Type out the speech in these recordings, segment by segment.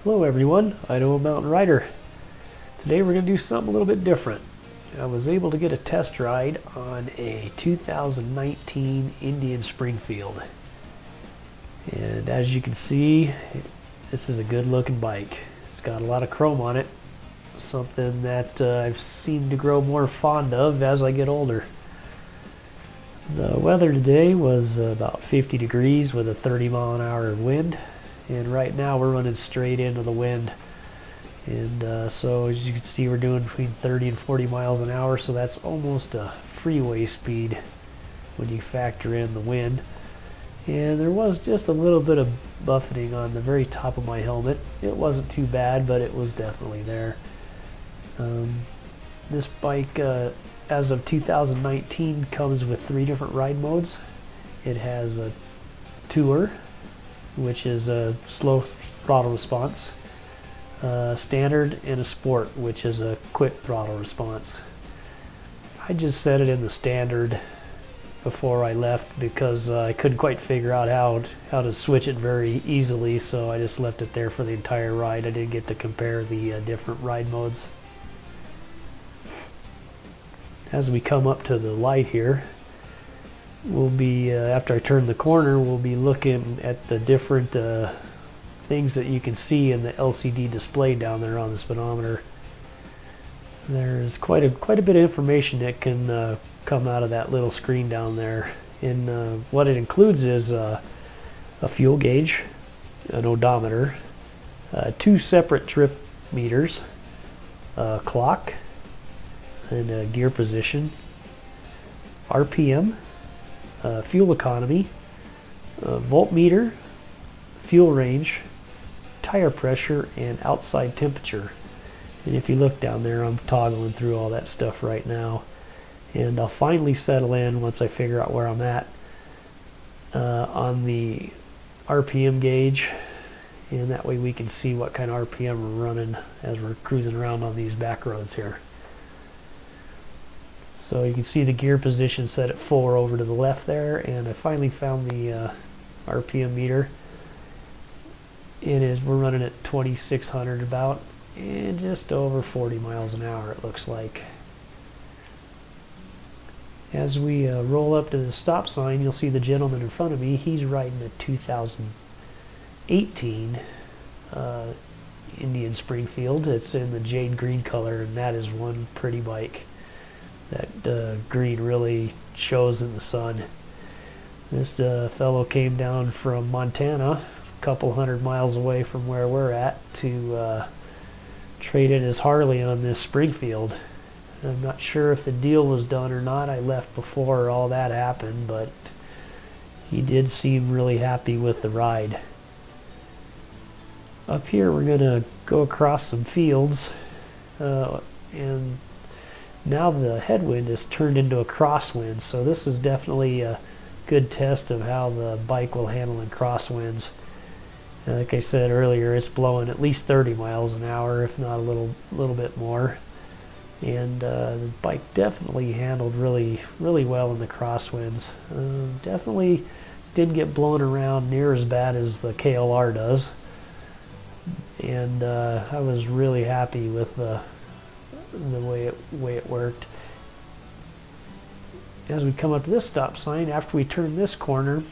Hello everyone, Idaho.Mtn.Rider. Today we're going to do something a little bit different. I was able to get a test ride on a 2019 Indian Springfield. And as you can see, this is a good looking bike. It's got a lot of chrome on it, something that I've seemed to grow more fond of as I get older. The weather today was about 50 degrees with a 30-mile-an-hour wind. And right now we're running straight into the wind, and so as you can see, we're doing between 30 and 40 miles an hour, so that's almost a freeway speed when you factor in the wind. And there was just a little bit of buffeting on the very top of my helmet. It wasn't too bad, but it was definitely there. This bike, as of 2019, comes with 3 different ride modes. It has a Tour, which is a slow throttle response, standard, and a sport, which is a quick throttle response. I just set it in the standard before I left because I couldn't quite figure out how to switch it very easily, so I just left it there for the entire ride. I didn't get to compare the different ride modes. As we come up to the light here, we'll be, after I turn the corner, we'll be looking at the different things that you can see in the LCD display down there on the speedometer. There's quite a bit of information that can come out of that little screen down there. And what it includes is a fuel gauge, an odometer, 2 separate trip meters, a clock, and a gear position, RPM, fuel economy, voltmeter, fuel range, tire pressure, and outside temperature. And if you look down there, I'm toggling through all that stuff right now, and I'll finally settle in once I figure out where I'm at on the RPM gauge, and that way we can see what kind of RPM we're running as we're cruising around on these back roads here. So you can see the gear position set at 4 over to the left there, and I finally found the RPM meter. We're running at 2600 about, and just over 40 miles an hour it looks like. As we roll up to the stop sign, you'll see the gentleman in front of me. He's riding a 2018 Indian Springfield. It's in the jade green color, and that is one pretty bike. That green really shows in the sun. This fellow came down from Montana, a couple 100 miles away from where we're at, to trade in his Harley on this Springfield. I'm not sure if the deal was done or not. I left before all that happened, but he did seem really happy with the ride. Up here we're going to go across some fields, and now the headwind is turned into a crosswind, so this is definitely a good test of how the bike will handle in crosswinds. Like I said earlier, it's blowing at least 30 miles an hour, if not a little bit more. And the bike definitely handled really well in the crosswinds. Definitely didn't get blown around near as bad as the KLR does. And I was really happy with the way it worked. As we come up to this stop sign, after we turn this corner,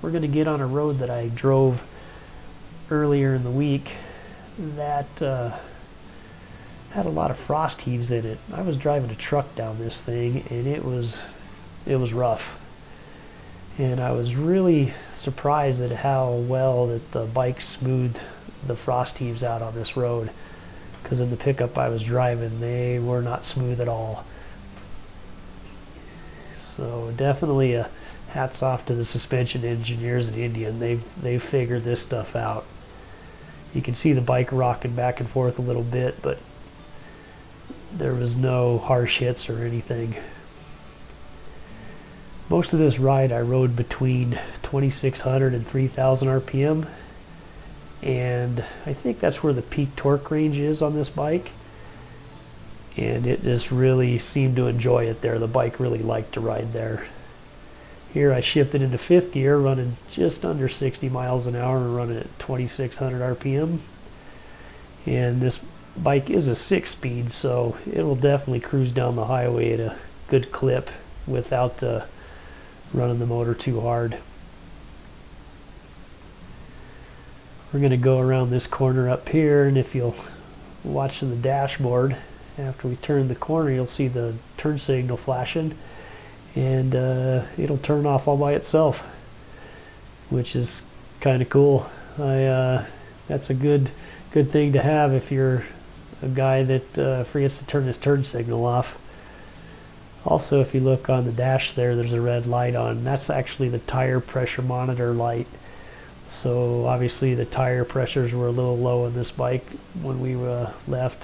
we're going to get on a road that I drove earlier in the week that had a lot of frost heaves in it. I was driving a truck down this thing, and it was rough. And I was really surprised at how well that the bike smoothed the frost heaves out on this road, because in the pickup I was driving, they were not smooth at all. So definitely a hats off to the suspension engineers at Indian. They've figured this stuff out. You can see the bike rocking back and forth a little bit, but there was no harsh hits or anything. Most of this ride I rode between 2600 and 3000 RPM, and I think that's where the peak torque range is on this bike, and it just really seemed to enjoy it there. The bike really liked to ride there. Here I shifted into 5th gear, running just under 60 miles an hour and running at 2600 RPM. And this bike is a 6-speed, so it will definitely cruise down the highway at a good clip without running the motor too hard. We're going to go around this corner up here, and if you'll watch the dashboard, after we turn the corner, you'll see the turn signal flashing, and it'll turn off all by itself, which is kind of cool. That's a good thing to have if you're a guy that forgets to turn his turn signal off. Also, if you look on the dash there's a red light on. That's actually the tire pressure monitor light. So obviously the tire pressures were a little low on this bike when we left.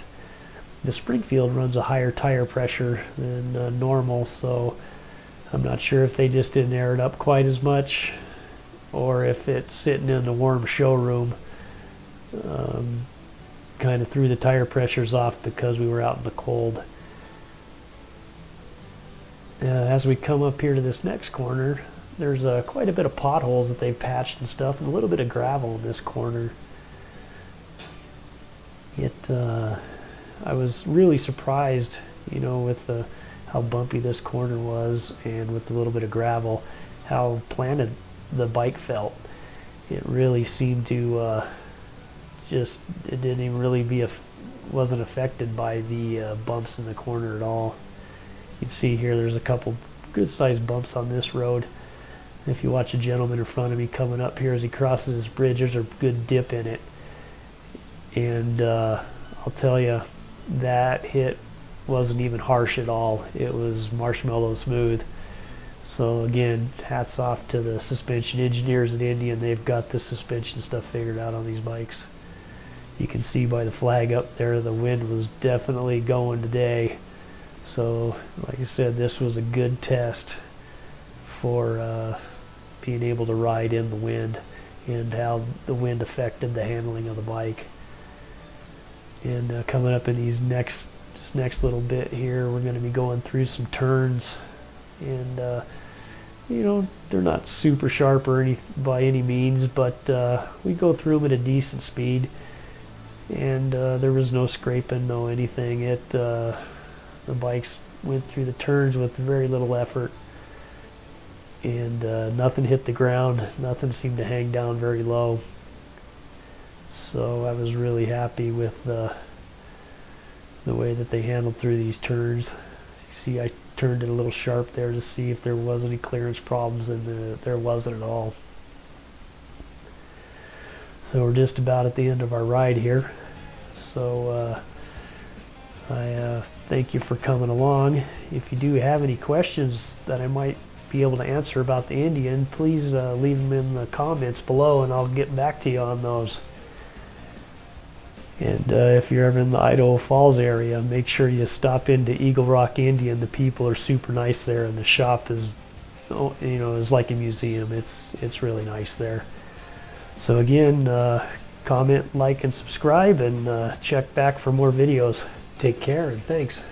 The Springfield runs a higher tire pressure than normal, so I'm not sure if they just didn't air it up quite as much, or if it's sitting in the warm showroom kind of threw the tire pressures off because we were out in the cold. As we come up here to this next corner, there's quite a bit of potholes that they've patched and stuff, and a little bit of gravel in this corner. I was really surprised, with how bumpy this corner was, and with the little bit of gravel, how planted the bike felt. It really seemed to it didn't even really wasn't affected by the bumps in the corner at all. You can see here there's a couple good sized bumps on this road. If you watch a gentleman in front of me coming up here as he crosses his bridge, there's a good dip in it. And I'll tell you, that hit wasn't even harsh at all. It was marshmallow smooth. So again, hats off to the suspension engineers at Indian. They've got the suspension stuff figured out on these bikes. You can see by the flag up there, the wind was definitely going today. So like I said, this was a good test for being able to ride in the wind and how the wind affected the handling of the bike. And coming up in these next little bit here, we're going to be going through some turns, and they're not super sharp by any means, but we go through them at a decent speed, and there was no scraping, no anything. The bikes went through the turns with very little effort, and nothing hit the ground, nothing seemed to hang down very low. So I was really happy with the way that they handled through these turns. You see, I turned it a little sharp there to see if there was any clearance problems, and there wasn't at all. So we're just about at the end of our ride here. So I thank you for coming along. If you do have any questions that I might be able to answer about the Indian, please leave them in the comments below, and I'll get back to you on those. And if you're ever in the Idaho Falls area, make sure you stop into Eagle Rock Indian. The people are super nice there, and the shop is like a museum. It's really nice there. So again, comment, like, and subscribe, and check back for more videos. Take care, and thanks.